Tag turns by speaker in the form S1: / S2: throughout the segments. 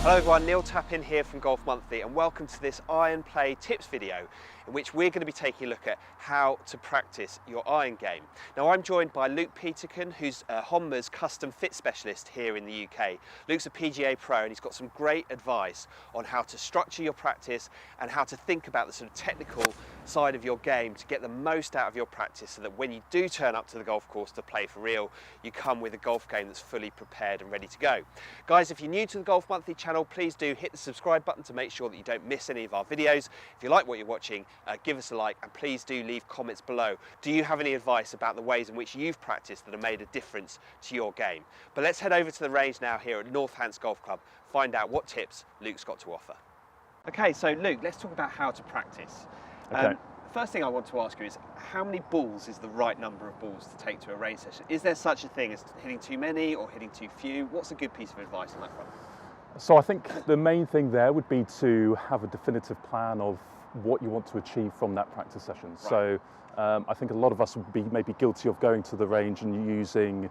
S1: Hello everyone, Neil Tappin here from Golf Monthly and welcome to this iron play tips video in which we're going to be taking a look at how to practice your iron game. Now I'm joined by Luke Peterken, who's Honma's custom fit specialist here in the UK. Luke's a PGA pro and he's got some great advice on how to structure your practice and how to think about the sort of technical side of your game to get the most out of your practice so that when you do turn up to the golf course to play for real, you come with a golf game that's fully prepared and ready to go. Guys, if you're new to the Golf Monthly channel, please do hit the subscribe button to make sure that you don't miss any of our videos. If you like what you're watching, give us a like and please do leave comments below. Do you have any advice about the ways in which you've practiced that have made a difference to your game? But let's head over to the range now here at Northants Golf Club, find out what tips Luke's got to offer. Okay, so Luke, let's talk about how to practice.
S2: Okay.
S1: First thing I want to ask you is, how many balls is the right number of balls to take to a range session? Is there such a thing as hitting too many or hitting too few? What's a good piece of advice on that front?
S2: So I think the main thing there would be to have a definitive plan of what you want to achieve from that practice session. Right. So I think a lot of us would be maybe guilty of going to the range and using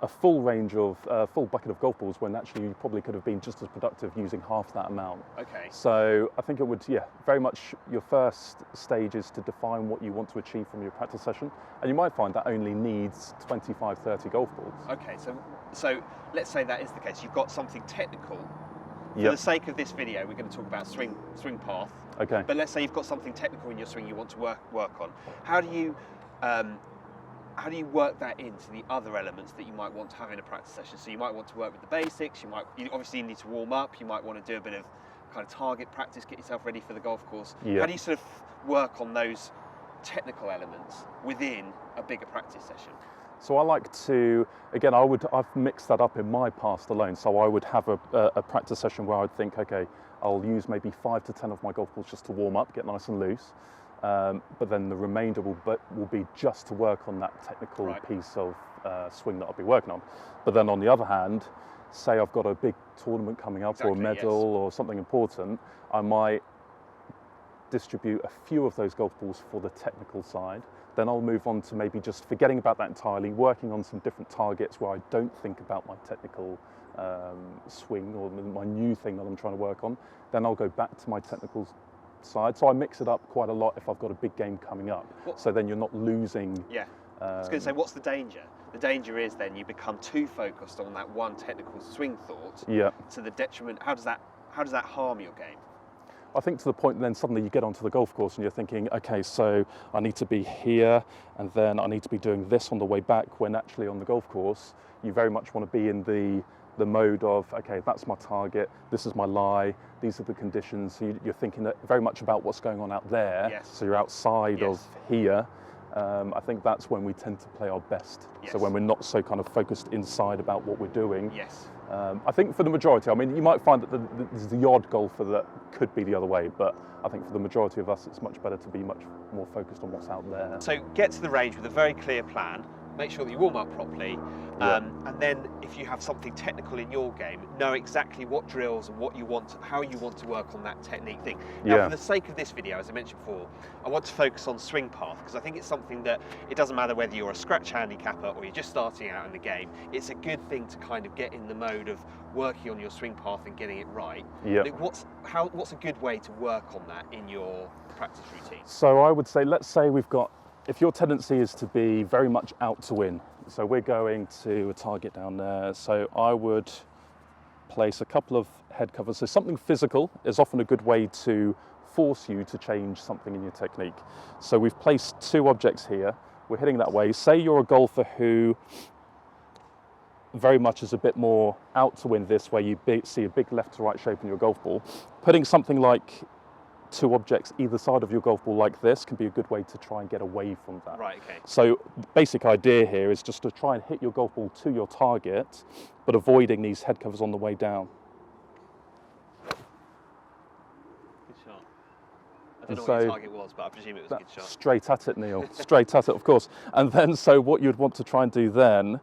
S2: a full range of full bucket of golf balls when actually you probably could have been just as productive using half that amount.
S1: Okay.
S2: So I think it would, very much your first stage is to define what you want to achieve from your practice session, and you might find that only needs 25, 30 golf balls.
S1: Okay, so let's say that is the case. You've got something technical. For the sake of this video, we're going to talk about swing path.
S2: Okay.
S1: But let's say you've got something technical in your swing you want to work on. How do you work that into the other elements that you might want to have in a practice session? So you might want to work with the basics, you obviously need to warm up, you might want to do a bit of kind of target practice, get yourself ready for the golf course.
S2: Yeah.
S1: How do you sort of work on those technical elements within a bigger practice session?
S2: So I like to, again, I've mixed that up in my past alone. So I would have a practice session where I'd think, okay, I'll use maybe 5 to 10 of my golf balls just to warm up, get nice and loose. But then the remainder will be just to work on that technical piece of swing that I'll be working on. But then on the other hand, say I've got a big tournament coming up or a medal or something important, I might distribute a few of those golf balls for the technical side. Then I'll move on to maybe just forgetting about that entirely, working on some different targets where I don't think about my technical swing or my new thing that I'm trying to work on. Then I'll go back to my technical side. So I mix it up quite a lot if I've got a big game coming up. So then you're not losing.
S1: Yeah. I was going to say, what's the danger? The danger is then you become too focused on that one technical swing thought to the detriment. How does that harm your game?
S2: I think to the point then suddenly you get onto the golf course and you're thinking, okay, so I need to be here and then I need to be doing this on the way back, when actually on the golf course you very much want to be in the mode of, okay, that's my target, this is my lie, these are the conditions. So you're thinking very much about what's going on out there.
S1: Yes.
S2: So you're outside of here. I think that's when we tend to play our best.
S1: Yes.
S2: So when we're not so kind of focused inside about what we're doing.
S1: Yes.
S2: I think for the majority, I mean, you might find that there's the odd golfer that could be the other way, but I think for the majority of us, it's much better to be much more focused on what's out there.
S1: So get to the range with a very clear plan, make sure that you warm up properly, and then if you have something technical in your game, know exactly what drills and how you want to work on that technique thing. Now, for the sake of this video, as I mentioned before, I want to focus on swing path, because I think it's something that it doesn't matter whether you're a scratch handicapper or you're just starting out in the game, it's a good thing to kind of get in the mode of working on your swing path and getting it right. Like what's a good way to work on that in your practice routine?
S2: So I would say, let's say if your tendency is to be very much out to win, so we're going to a target down there, so I would place a couple of head covers. So something physical is often a good way to force you to change something in your technique. So we've placed 2 objects here, we're hitting that way. Say you're a golfer who very much is a bit more out to win this, where you see a big left to right shape in your golf ball. Putting something like 2 objects either side of your golf ball like this can be a good way to try and get away from that.
S1: Right, okay.
S2: So the basic idea here is just to try and hit your golf ball to your target, but avoiding these head covers on the way down.
S1: Good shot. I don't know what your target was, but I presume it was a good shot.
S2: Straight at it, Neil. Straight at it, of course. And then, so what you'd want to try and do then,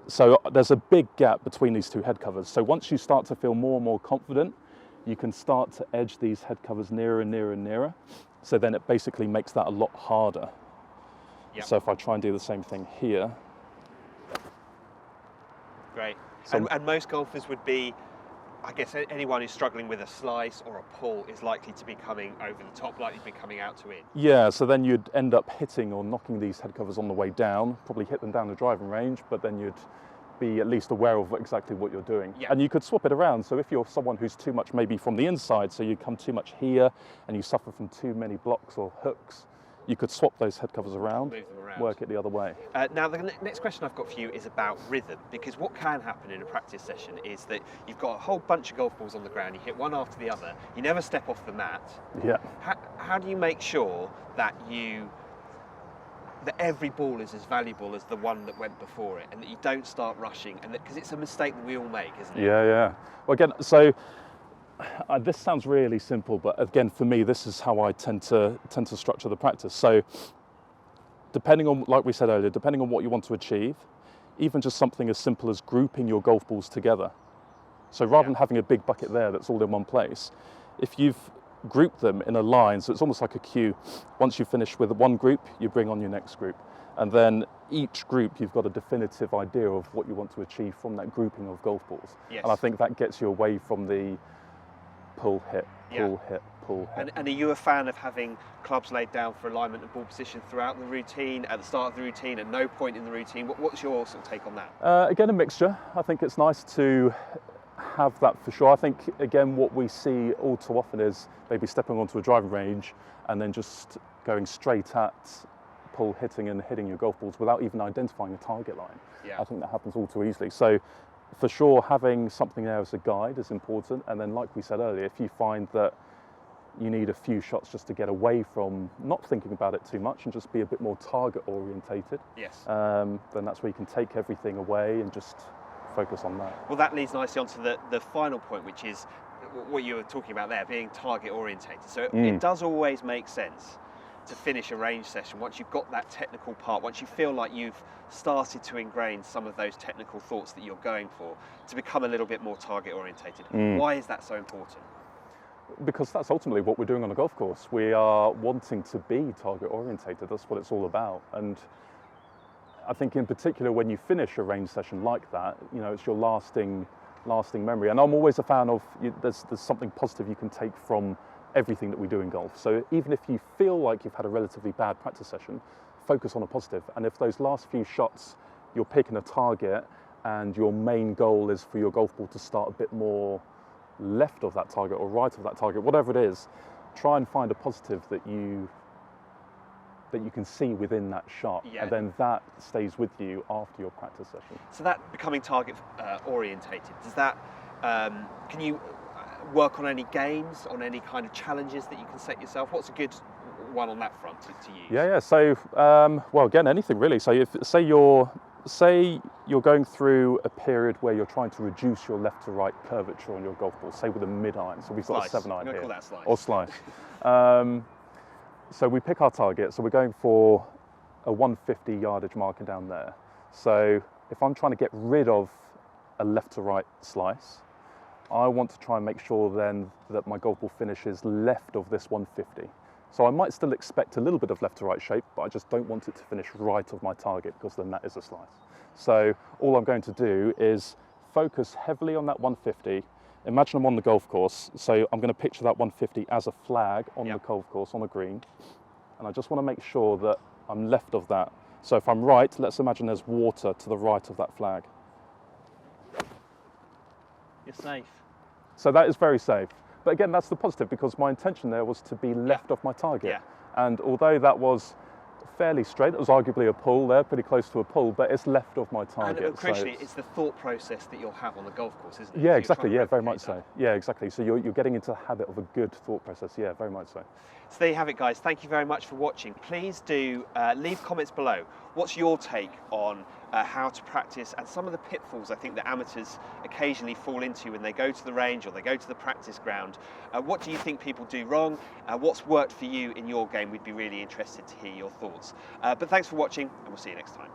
S2: so there's a big gap between these 2 head covers. So once you start to feel more and more confident, you can start to edge these head covers nearer and nearer and nearer. So then it basically makes that a lot harder. So if I try and do the same thing here.
S1: Great. So, and most golfers would be I guess anyone who's struggling with a slice or a pull is likely to be coming over the top, likely to be coming out to in.
S2: Yeah, so then you'd end up hitting or knocking these head covers on the way down, probably hit them down the driving range, but then you'd be at least aware of exactly what you're doing.
S1: Yeah.
S2: And you could swap it around. So if you're someone who's too much maybe from the inside, so you come too much here and you suffer from too many blocks or hooks, you could swap those head covers around,
S1: Move them around.
S2: work it the other way.
S1: Now, the next question I've got for you is about rhythm, because what can happen in a practice session is that you've got a whole bunch of golf balls on the ground, you hit one after the other, you never step off the mat.
S2: Yeah.
S1: How do you make sure that that every ball is as valuable as the one that went before it, and that you don't start rushing, and because it's a mistake that we all make, isn't it?
S2: Yeah. Well, again, so this sounds really simple, but again, for me, this is how I tend to structure the practice. So, depending on, like we said earlier, depending on what you want to achieve, even just something as simple as grouping your golf balls together. So rather than having a big bucket there that's all in one place, if you've grouped them in a line, so it's almost like a queue. Once you finish with one group, you bring on your next group. And then each group, you've got a definitive idea of what you want to achieve from that grouping of golf balls.
S1: Yes.
S2: And I think that gets you away from the pull, hit, pull, hit, pull, hit.
S1: And are you a fan of having clubs laid down for alignment and ball position throughout the routine, at the start of the routine, at no point in the routine? What's your sort of take on that?
S2: Again, a mixture. I think it's nice to have that for sure. I think, again, what we see all too often is maybe stepping onto a driving range and then just going straight at pull, hitting and hitting your golf balls without even identifying a target line.
S1: Yeah.
S2: I think that happens all too easily. So for sure, having something there as a guide is important. And then, like we said earlier, if you find that you need a few shots just to get away from not thinking about it too much and just be a bit more target orientated,
S1: Yes.
S2: then that's where you can take everything away and just focus on that.
S1: Well, that leads nicely onto the final point, which is what you were talking about there, being target orientated. So it does always make sense to finish a range session once you've got that technical part, once you feel like you've started to ingrain some of those technical thoughts that you're going for, to become a little bit more target orientated. Why is that so important?
S2: Because that's ultimately what we're doing on a golf course. We are wanting to be target orientated. That's what it's all about. And I think in particular when you finish a range session like that, you know, it's your lasting memory. And I'm always a fan of, there's something positive you can take from everything that we do in golf. So even if you feel like you've had a relatively bad practice session, focus on a positive. And if those last few shots, you're picking a target and your main goal is for your golf ball to start a bit more left of that target or right of that target, whatever it is, try and find a positive that you can see within that shot, and then that stays with you after your practice session.
S1: So that becoming target orientated, does that, can you work on any games, on any kind of challenges that you can set yourself? What's a good one on that front to use?
S2: Yeah. So, well, again, anything really. So if say you're going through a period where you're trying to reduce your left to right curvature on your golf ball, say with a mid iron. So we've got a 7 iron here.
S1: Call that slice.
S2: Or slice. So we pick our target. So we're going for a 150 yardage marker down there. So if I'm trying to get rid of a left to right slice, I want to try and make sure then that my golf ball finishes left of this 150. So I might still expect a little bit of left to right shape, but I just don't want it to finish right of my target, because then that is a slice. So all I'm going to do is focus heavily on that 150. Imagine I'm on the golf course, so I'm going to picture that 150 as a flag on the golf course, on a green. And I just want to make sure that I'm left of that. So if I'm right, let's imagine there's water to the right of that flag.
S1: You're safe.
S2: So that is very safe. But again, that's the positive, because my intention there was to be left of my target.
S1: Yeah.
S2: And although that was fairly straight, it was arguably a pull there, pretty close to a pull, but it's left of my target.
S1: And crucially, it's the thought process that you'll have on the golf course, isn't it?
S2: Yeah,
S1: So
S2: exactly. Yeah, very much
S1: that.
S2: so. Yeah, exactly. So you're getting into the habit of a good thought process. Yeah, very much so.
S1: So there you have it, guys. Thank you very much for watching. Please do leave comments below. What's your take on how to practice, and some of the pitfalls I think that amateurs occasionally fall into when they go to the range or they go to the practice ground? What do you think people do wrong? What's worked for you in your game? We'd be really interested to hear your thoughts. But thanks for watching, and we'll see you next time.